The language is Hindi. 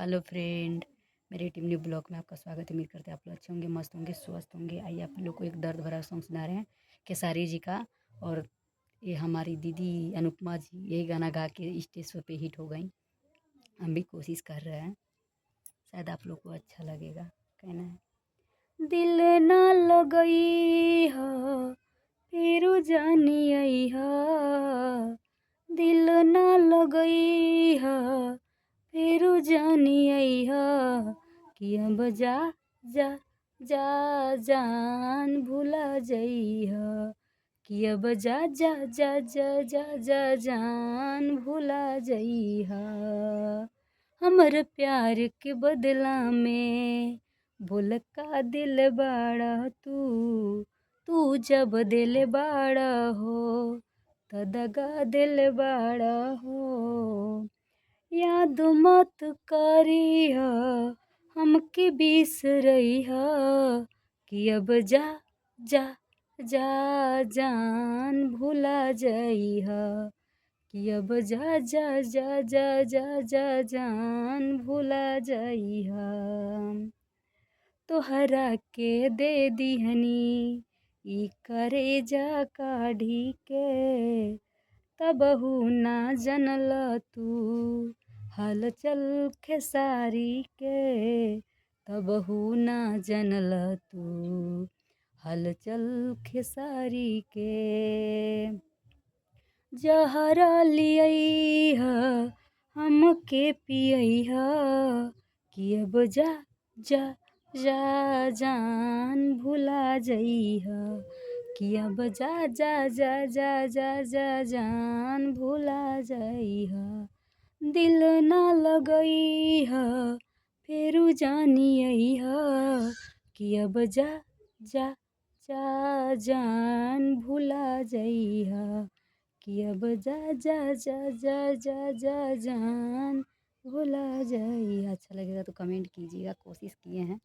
हेलो फ्रेंड, मेरे टिमली ब्लॉग में आपका स्वागत है। उम्मीद करते हैं आप लोग अच्छे होंगे, मस्त होंगे, स्वस्थ होंगे। आइए आप लोग को एक दर्द भरा सॉन्ग सुना रहे हैं खेसारी जी का। और ये हमारी दीदी अनुपमा जी यही गाना गा के स्टेज पे हिट हो गई। हम भी कोशिश कर रहे हैं, शायद आप लोग को अच्छा लगेगा। कहना है दिल ना लगई हा फिर जानी आई हा, दिल ना लगई हा फिर जानी आई हा, कि अब जा जा जा जान भुला जइहा, कि अब जा जा जा जा जा जा जान भुला जइहा। हमर प्यार के बदला में बोल का दिल बाड़ा तू, तू जब दिल बाड़ा हो त दगा दिल बाड़ा हो। याद मत करिह हमके बिसरइह, कि अब जा जा जा जान भुला जइह, कि अब जा जा जा जा जा जा जान भुला जइह। तोहरा के दे दिहनी ई करेजा काढ़ी के, तबहू ना जनल तू हाल चल खेसारी के, तबहू ना जनल तू हाल चल खेसारी के। जहरा लियइह हमके पियइह, कि अब जा जा जा जान भुला जइह, कि अब जा जा जा जा जा जा जान भुला जइह। दिल ना लगइह फेरू जानी अइह, कि अब जा जा जा जान भुला जइह, कि अब जा जा जा जा जा जा जान भुला जइह। अच्छा लगेगा तो कमेंट कीजिएगा, कोशिश किए हैं।